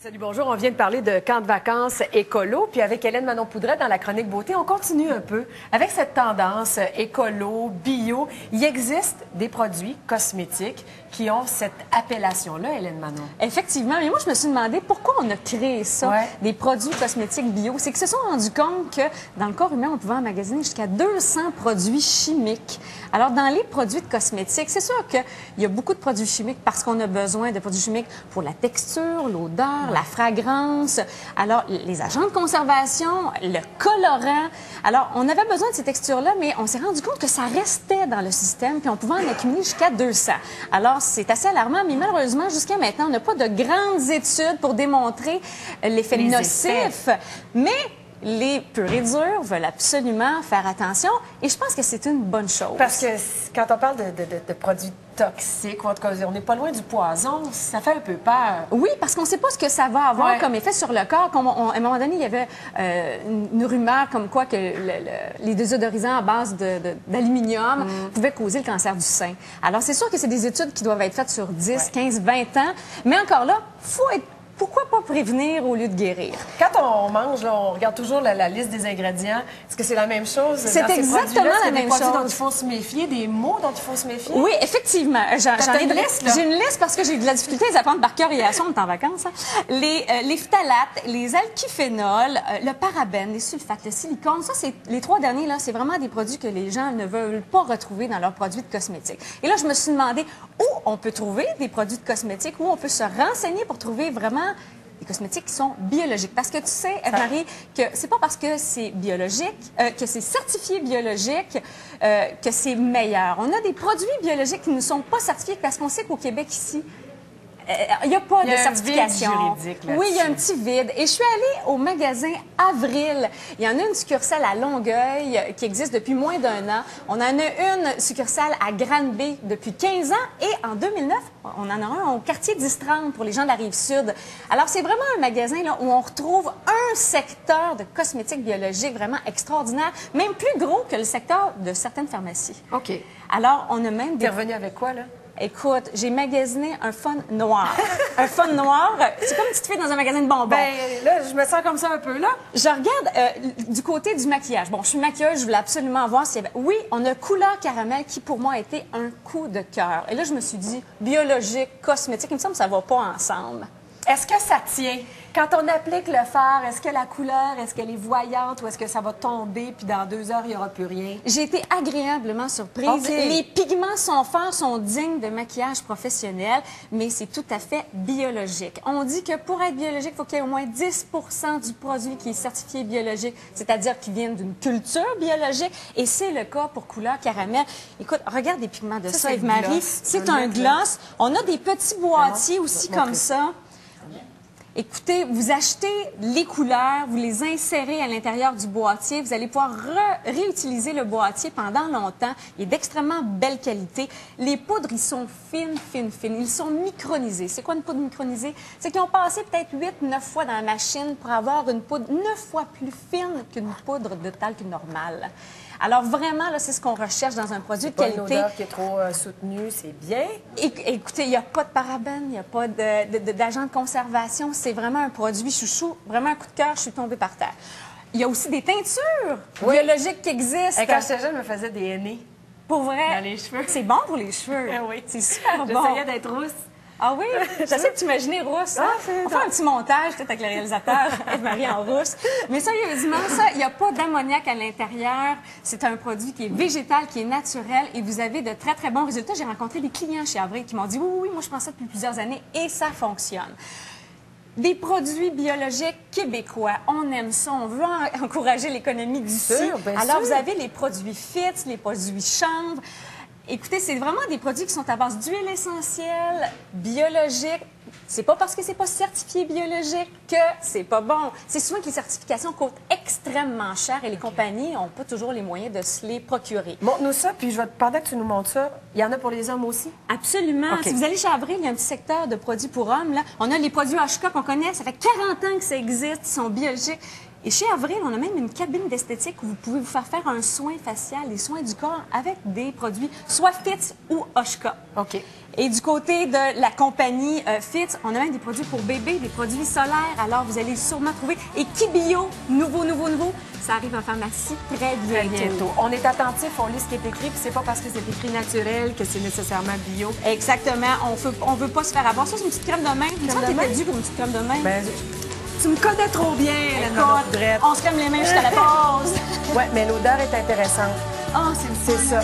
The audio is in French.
Salut, bonjour. On vient de parler de camp de vacances écolo. Puis avec Hélène Manon-Poudret dans la chronique beauté, on continue un peu avec cette tendance écolo, bio. Il existe des produits cosmétiques qui ont cette appellation-là, Hélène Manon. Effectivement. Mais moi, je me suis demandé pourquoi on a créé ça, des produits cosmétiques bio. C'est qu'ils se sont rendus compte que dans le corps humain, on pouvait emmagasiner jusqu'à 200 produits chimiques. Alors, dans les produits de cosmétiques, c'est sûr qu'il y a beaucoup de produits chimiques parce qu'on a besoin de produits chimiques pour la texture, l'odeur, la fragrance, alors les agents de conservation, le colorant. Alors, on avait besoin de ces textures-là, mais on s'est rendu compte que ça restait dans le système, puis on pouvait en accumuler jusqu'à 200. Alors, c'est assez alarmant, mais malheureusement, jusqu'à maintenant, on n'a pas de grandes études pour démontrer l'effet nocif. Mais les purs et durs veulent absolument faire attention et je pense que c'est une bonne chose. Parce que quand on parle de produits toxiques, ou en tout cas, on n'est pas loin du poison, ça fait un peu peur. Oui, parce qu'on ne sait pas ce que ça va avoir comme effet sur le corps. Comme à un moment donné, il y avait une rumeur comme quoi que les désodorisants à base d'aluminium pouvaient causer le cancer du sein. Alors, c'est sûr que c'est des études qui doivent être faites sur 10, 15, 20 ans, mais encore là, pourquoi pas prévenir au lieu de guérir? Quand on mange, là, on regarde toujours la liste des ingrédients. Est-ce que c'est la même chose? C'est exactement la même chose. Des produits dont il faut se méfier, des mots dont il faut se méfier? Oui, effectivement. J'en ai une liste, là. J'ai une liste parce que j'ai eu de la difficulté à les apprendre par cœur et à son, on est en vacances. Hein. Les phtalates, les alkyphénols, le parabène, les sulfates, le silicone, ça, c'est les trois derniers, là, c'est vraiment des produits que les gens ne veulent pas retrouver dans leurs produits de cosmétiques. Et là, je me suis demandé où on peut trouver des produits de cosmétiques, où on peut se renseigner pour trouver vraiment des cosmétiques qui sont biologiques. Parce que tu sais, Marie, que c'est pas parce que c'est biologique, que c'est certifié biologique, que c'est meilleur. On a des produits biologiques qui ne sont pas certifiés parce qu'on sait qu'au Québec, ici, il n'y a pas de certification. Oui, il y a un petit vide. Et je suis allée au magasin Avril. Il y en a une succursale à Longueuil qui existe depuis moins d'1 an. On en a une succursale à Granby depuis 15 ans. Et en 2009, on en a un au quartier d'Istrande pour les gens de la Rive-Sud. Alors, c'est vraiment un magasin là, où on retrouve un secteur de cosmétiques biologiques vraiment extraordinaire, même plus gros que le secteur de certaines pharmacies. OK. Alors, on a même des... T'es revenu avec quoi, là? Écoute, j'ai magasiné un fun noir. Un fun noir, c'est comme une petite fille dans un magasin de bonbons. Ben là, je me sens comme ça un peu, là. Je regarde du côté du maquillage. Bon, je suis maquilleuse, je voulais absolument voir s'il y avait... Oui, on a couleur caramel qui, pour moi, a été un coup de cœur. Et là, je me suis dit, biologique, cosmétique, il me semble que ça va pas ensemble. Est-ce que ça tient? Quand on applique le fard, est-ce que la couleur, est-ce qu'elle est voyante ou est-ce que ça va tomber puis dans 2 heures, il n'y aura plus rien? J'ai été agréablement surprise. Okay. Les pigments sont forts, sont dignes de maquillage professionnel, mais c'est tout à fait biologique. On dit que pour être biologique, il faut qu'il y ait au moins 10 du produit qui est certifié biologique, c'est-à-dire qui vient d'une culture biologique, et c'est le cas pour couleur caramel. Écoute, regarde les pigments de ça, Eve-Marie. C'est un gloss. On a des petits boîtiers aussi comme ça. Écoutez, vous achetez les couleurs, vous les insérez à l'intérieur du boîtier. Vous allez pouvoir réutiliser le boîtier pendant longtemps. Il est d'extrêmement belle qualité. Les poudres, ils sont fines, fines, fines. Ils sont micronisés. C'est quoi une poudre micronisée? C'est qu'ils ont passé peut-être 8-9 fois dans la machine pour avoir une poudre 9 fois plus fine qu'une poudre de talc normale. Alors vraiment, là, c'est ce qu'on recherche dans un produit de qualité. Pas une odeur qui est trop soutenue, c'est bien. Écoutez, il n'y a pas de parabènes, il n'y a pas d'agent de conservation. C'est vraiment un produit chouchou, vraiment un coup de cœur, je suis tombée par terre. Il y a aussi des teintures biologiques qui existent. Et quand j'étais jeune, je me faisais des hennées. Pour vrai? Dans les cheveux. C'est bon pour les cheveux. Oui. C'est super bon. J'essayais d'être rousse. Ah oui? J'essaie de t'imaginer rousse. Hein? On fait un petit montage, peut-être avec le réalisateur, Eve-Marie en rousse. Mais sérieusement, ça, il n'y a pas d'ammoniac à l'intérieur. C'est un produit qui est végétal, qui est naturel et vous avez de très, très bons résultats. J'ai rencontré des clients chez Avril qui m'ont dit oui, moi, je prends ça depuis plusieurs années et ça fonctionne. Des produits biologiques québécois, on aime ça, on veut encourager l'économie d'ici. Alors, vous avez les produits FITS, les produits chanvre. Écoutez, c'est vraiment des produits qui sont à base d'huile essentielle, biologique. C'est pas parce que c'est pas certifié biologique que c'est pas bon. C'est souvent que les certifications coûtent extrêmement cher et les compagnies n'ont pas toujours les moyens de se les procurer. Montre-nous ça, puis pendant que tu nous montres ça, il y en a pour les hommes aussi? Absolument. Si vous allez chez Avril, il y a un petit secteur de produits pour hommes. Là. On a les produits HK qu'on connaît, ça fait 40 ans que ça existe, ils sont biologiques. Et chez Avril, on a même une cabine d'esthétique où vous pouvez vous faire un soin facial, des soins du corps avec des produits soit Fitz ou Oshka. OK. Et du côté de la compagnie Fitz, on a même des produits pour bébés, des produits solaires. Alors, vous allez sûrement trouver. Et Kibio, nouveau, ça arrive en pharmacie très bientôt. On est attentif, on lit ce qui est écrit, puis c'est pas parce que c'est écrit naturel que c'est nécessairement bio. Exactement. On veut pas se faire avoir. Ça, c'est une petite crème de main. Tu t'étais dû pour une petite crème de main. Ben, tu me connais trop bien, on se crème les mains jusqu'à la pause. Oui, mais l'odeur est intéressante. Oh, c'est ça.